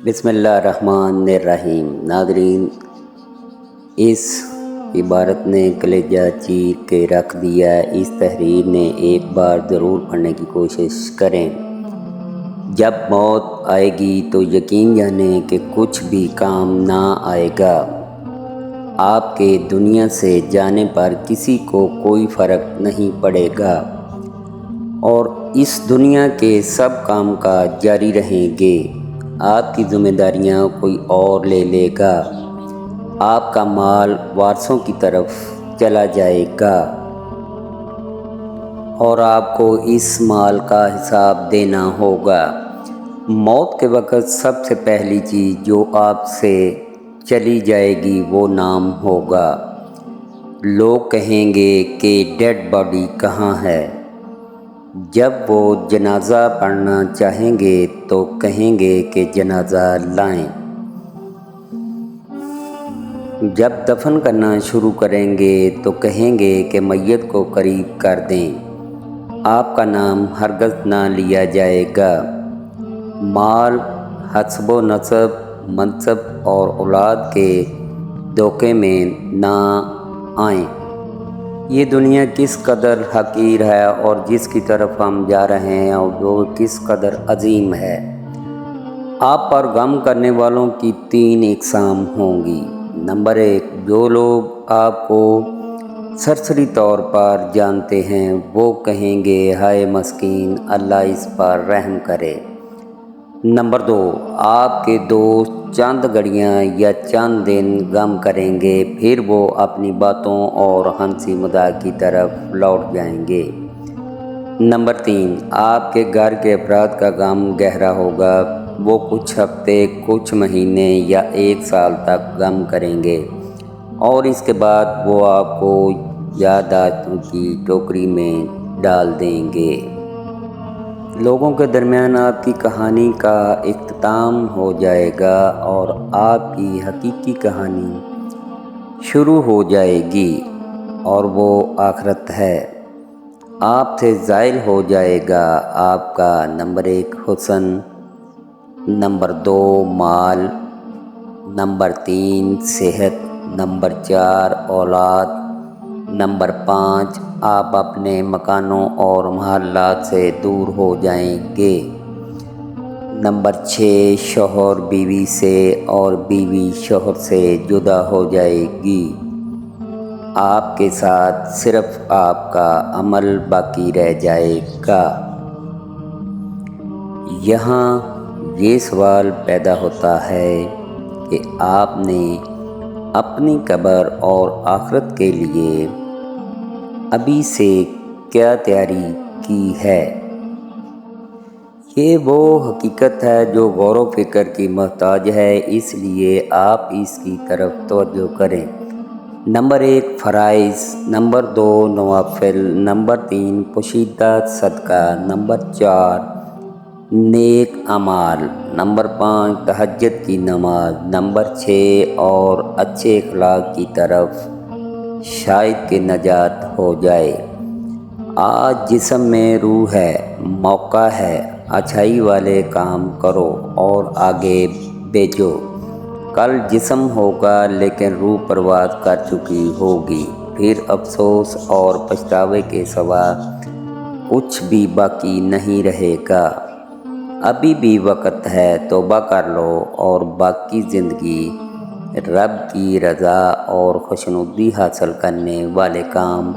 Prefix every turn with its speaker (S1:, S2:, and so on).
S1: بسم اللہ الرحمن الرحیم۔ ناظرین، اس عبارت نے کلیجہ چیر کے رکھ دیا۔ اس تحریر نے ایک بار ضرور پڑھنے کی کوشش کریں۔ جب موت آئے گی تو یقین جانیں کہ کچھ بھی کام نہ آئے گا۔ آپ کے دنیا سے جانے پر کسی کو کوئی فرق نہیں پڑے گا اور اس دنیا کے سب کام کاج جاری رہیں گے۔ آپ کی ذمہ داریاں کوئی اور لے لے گا۔ آپ کا مال وارثوں کی طرف چلا جائے گا اور آپ کو اس مال کا حساب دینا ہوگا۔ موت کے وقت سب سے پہلی چیز جو آپ سے چلی جائے گی وہ نام ہوگا۔ لوگ کہیں گے کہ ڈیڈ باڈی کہاں ہے؟ جب وہ جنازہ پڑھنا چاہیں گے تو کہیں گے کہ جنازہ لائیں۔ جب دفن کرنا شروع کریں گے تو کہیں گے کہ میت کو قریب کر دیں۔ آپ کا نام ہرگز نہ لیا جائے گا۔ مال، حسب و نسب، منصب اور اولاد کے دھوکے میں نہ آئیں۔ یہ دنیا کس قدر حقیر ہے اور جس کی طرف ہم جا رہے ہیں وہ کس قدر عظیم ہے۔ آپ پر غم کرنے والوں کی 3 اقسام ہوں گی۔ نمبر 1، جو لوگ آپ کو سرسری طور پر جانتے ہیں وہ کہیں گے ہائے مسکین، اللہ اس پر رحم کرے۔ نمبر 2، آپ کے دوست چند گھڑیاں یا چند دن غم کریں گے، پھر وہ اپنی باتوں اور ہنسی مذاق کی طرف لوٹ جائیں گے۔ نمبر 3، آپ کے گھر کے افراد کا غم گہرا ہوگا۔ وہ کچھ ہفتے، کچھ مہینے یا 1 سال تک غم کریں گے اور اس کے بعد وہ آپ کو یادداشتوں کی ٹوکری میں ڈال دیں گے۔ لوگوں کے درمیان آپ کی کہانی کا اختتام ہو جائے گا اور آپ کی حقیقی کہانی شروع ہو جائے گی اور وہ آخرت ہے۔ آپ سے زائل ہو جائے گا آپ کا نمبر 1 حسن، نمبر 2 مال، نمبر 3 صحت، نمبر 4 اولاد، نمبر 5 آپ اپنے مکانوں اور محلات سے دور ہو جائیں گے، نمبر 6 شوہر بیوی سے اور بیوی شوہر سے جدا ہو جائے گی۔ آپ کے ساتھ صرف آپ کا عمل باقی رہ جائے گا۔ یہاں یہ سوال پیدا ہوتا ہے کہ آپ نے اپنی قبر اور آخرت کے لیے ابھی سے کیا تیاری کی ہے؟ یہ وہ حقیقت ہے جو غور و فکر کی محتاج ہے، اس لیے آپ اس کی طرف توجہ کریں۔ نمبر 1 فرائض، نمبر 2 نوافل، نمبر 3 پوشیدہ صدقہ، نمبر 4 نیک اعمال، نمبر 5 تہجد کی نماز، نمبر 6 اور اچھے اخلاق کی طرف شاید کہ نجات ہو جائے۔ آج جسم میں روح ہے، موقع ہے، اچھائی والے کام کرو اور آگے بھیجو۔ کل جسم ہوگا لیکن روح پرواز کر چکی ہوگی، پھر افسوس اور پچھتاوے کے سوا کچھ بھی باقی نہیں رہے گا۔ ابھی بھی وقت ہے، توبہ کر لو اور باقی زندگی رب کی رضا اور خوشنودی حاصل کرنے والے کام